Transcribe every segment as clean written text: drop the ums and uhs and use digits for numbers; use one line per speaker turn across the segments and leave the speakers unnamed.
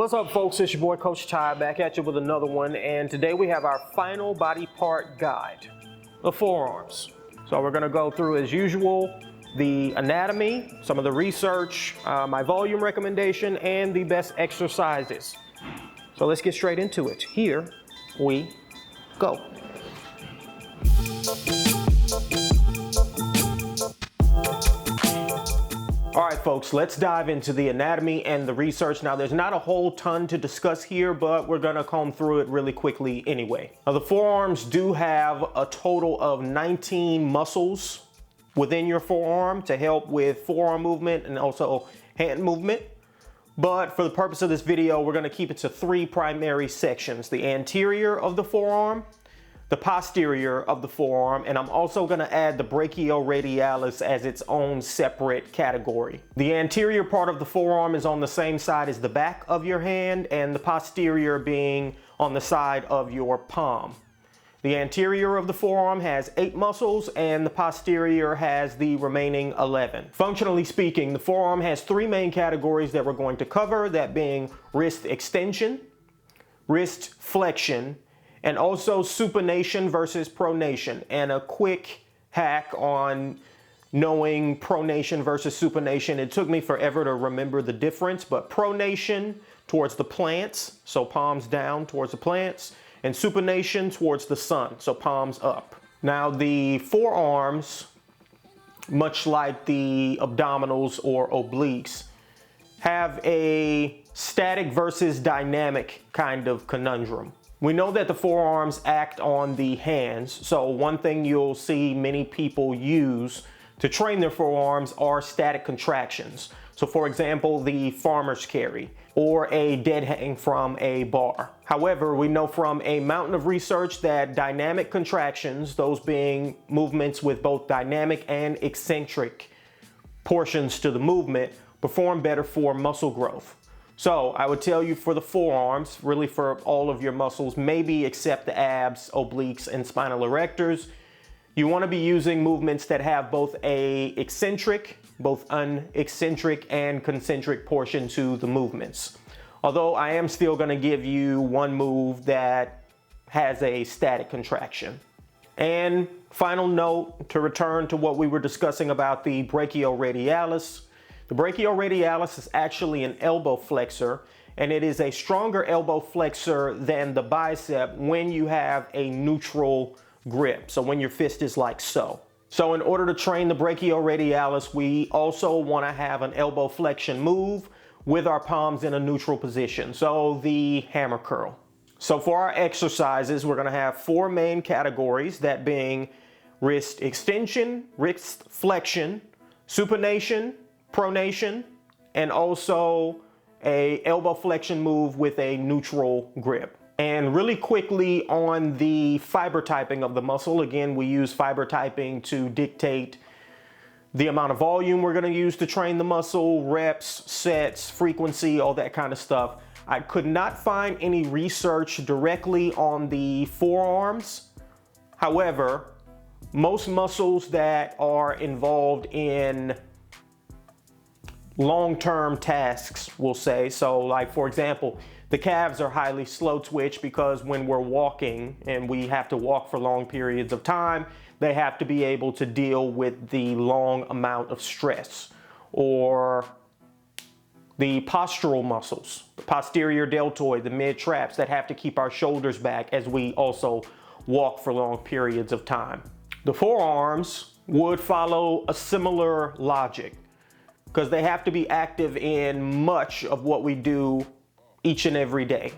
What's up, folks? It's your boy Coach Ty back at you with another one, and today we have our final body part guide, the forearms. So we're going to go through, as usual, the anatomy, some of the research, my volume recommendation, and the best exercises. So let's get straight into it. Here we go. All right, folks, let's dive into the anatomy and the research. Now, there's not a whole ton to discuss here, but we're gonna comb through it really quickly anyway. Now, the forearms do have a total of 19 muscles within your forearm to help with forearm movement and also hand movement. But for the purpose of this video, we're gonna keep it to three primary sections: the anterior of the forearm, the posterior of the forearm, and I'm also gonna add the brachioradialis as its own separate category. The anterior part of the forearm is on the same side as the back of your hand, and the posterior being on the side of your palm. The anterior of the forearm has 8 muscles, and the posterior has the remaining 11. Functionally speaking, the forearm has 3 main categories that we're going to cover, that being wrist extension, wrist flexion, and also supination versus pronation. And a quick hack on knowing pronation versus supination. It took me forever to remember the difference, but pronation towards the plants, so palms down towards the plants, and supination towards the sun, so palms up. Now, the forearms, much like the abdominals or obliques, have a static versus dynamic kind of conundrum. We know that the forearms act on the hands, so one thing you'll see many people use to train their forearms are static contractions. So for example, the farmer's carry or a dead hang from a bar. However, we know from a mountain of research that dynamic contractions, those being movements with both dynamic and eccentric portions to the movement, perform better for muscle growth. So I would tell you for the forearms, really for all of your muscles, maybe except the abs, obliques, and spinal erectors, you want to be using movements that have both a eccentric, both uneccentric and concentric portion to the movements. Although I am still going to give you one move that has a static contraction. And final note, to return to what we were discussing about the brachioradialis. The brachioradialis is actually an elbow flexor, and it is a stronger elbow flexor than the bicep when you have a neutral grip. So when your fist is like so. So in order to train the brachioradialis, we also want to have an elbow flexion move with our palms in a neutral position. So the hammer curl. So for our exercises, we're going to have 4 main categories, that being wrist extension, wrist flexion, supination, pronation, and also a elbow flexion move with a neutral grip. And really quickly on the fiber typing of the muscle, again, we use fiber typing to dictate the amount of volume we're going to use to train the muscle, reps, sets, frequency, all that kind of stuff. I could not find any research directly on the forearms. However, most muscles that are involved in long-term tasks, we'll say, so like for example, the calves are highly slow twitch because when we're walking and we have to walk for long periods of time, they have to be able to deal with the long amount of stress. Or the postural muscles, the posterior deltoid, the mid traps, that have to keep our shoulders back as we also walk for long periods of time. The forearms would follow a similar logic, because they have to be active in much of what we do each and every day.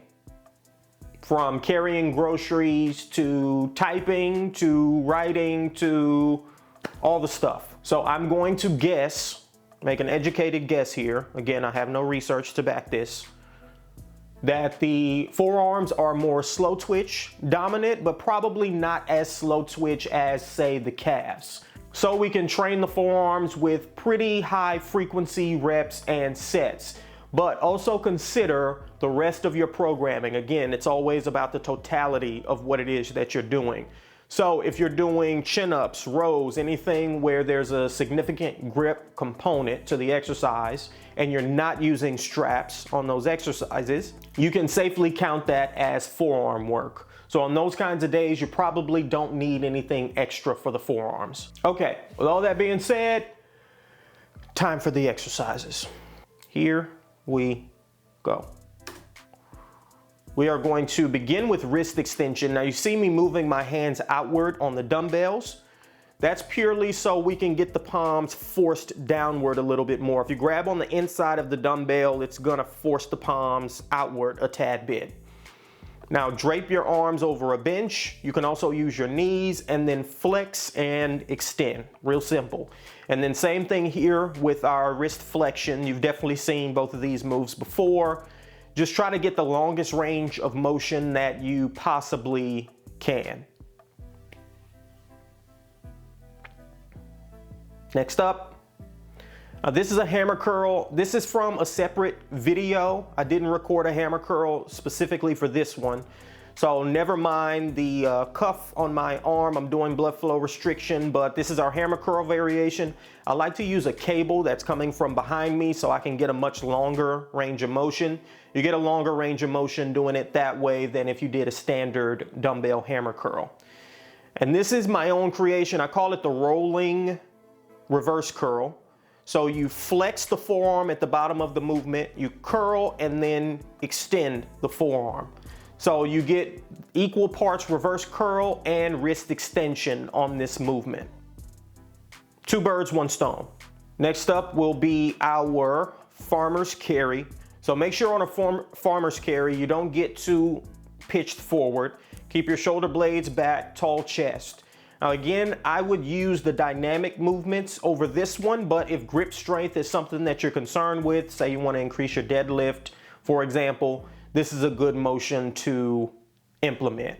From carrying groceries, to typing, to writing, to all the stuff. So I'm going to guess, make an educated guess here, again, I have no research to back this, that the forearms are more slow twitch dominant, but probably not as slow twitch as, say, the calves. So we can train the forearms with pretty high frequency reps and sets, but also consider the rest of your programming. Again, it's always about the totality of what it is that you're doing. So if you're doing chin-ups, rows, anything where there's a significant grip component to the exercise and you're not using straps on those exercises, you can safely count that as forearm work. So on those kinds of days, you probably don't need anything extra for the forearms. Okay, with all that being said, time for the exercises. Here we go. We are going to begin with wrist extension. Now you see me moving my hands outward on the dumbbells. That's purely so we can get the palms forced downward a little bit more. If you grab on the inside of the dumbbell, it's gonna force the palms outward a tad bit. Now drape your arms over a bench. You can also use your knees and then flex and extend, real simple. And then same thing here with our wrist flexion. You've definitely seen both of these moves before. Just try to get the longest range of motion that you possibly can. Next up, this is a hammer curl. This is from a separate video. I didn't record a hammer curl specifically for this one. So never mind the cuff on my arm. I'm doing blood flow restriction, but this is our hammer curl variation. I like to use a cable that's coming from behind me so I can get a much longer range of motion. You get a longer range of motion doing it that way than if you did a standard dumbbell hammer curl. And this is my own creation. I call it the rolling reverse curl. So you flex the forearm at the bottom of the movement, you curl and then extend the forearm. So you get equal parts reverse curl and wrist extension on this movement. Two birds, one stone. Next up will be our farmer's carry. So make sure on a farmer's carry, you don't get too pitched forward. Keep your shoulder blades back, tall chest. Now again, I would use the dynamic movements over this one, but if grip strength is something that you're concerned with, say you want to increase your deadlift, for example, this is a good motion to implement.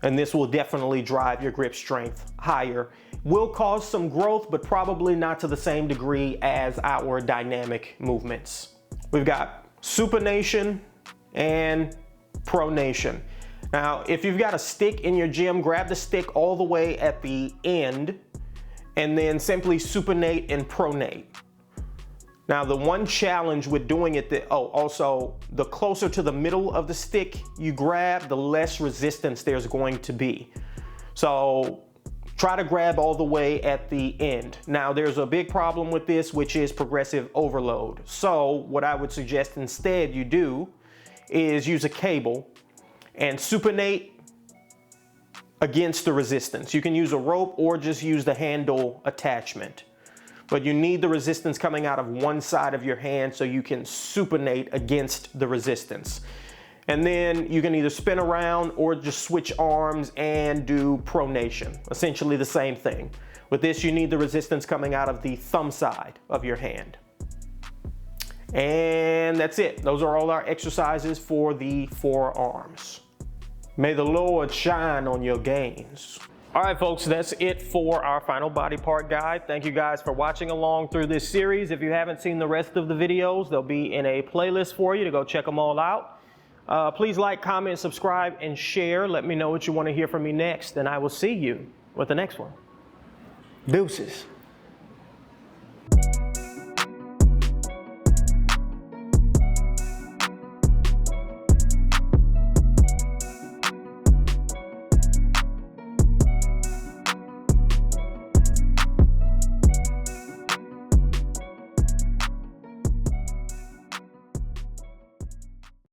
And this will definitely drive your grip strength higher. Will cause some growth, but probably not to the same degree as our dynamic movements. We've got supination and pronation. Now, if you've got a stick in your gym, grab the stick all the way at the end and then simply supinate and pronate. Now, the one challenge with doing it, also the closer to the middle of the stick you grab, the less resistance there's going to be. So try to grab all the way at the end. Now, there's a big problem with this, which is progressive overload. So what I would suggest instead you do is use a cable and supinate against the resistance. You can use a rope or just use the handle attachment. But you need the resistance coming out of one side of your hand so you can supinate against the resistance. And then you can either spin around or just switch arms and do pronation. Essentially the same thing. With this, you need the resistance coming out of the thumb side of your hand. And that's it. Those are all our exercises for the forearms. May the Lord shine on your gains. All right, folks, that's it for our final body part guide. Thank you guys for watching along through this series. If you haven't seen the rest of the videos, they'll be in a playlist for you to go check them all out. Please like, comment, subscribe, and share. Let me know what you want to hear from me next, and I will see you with the next one. Deuces.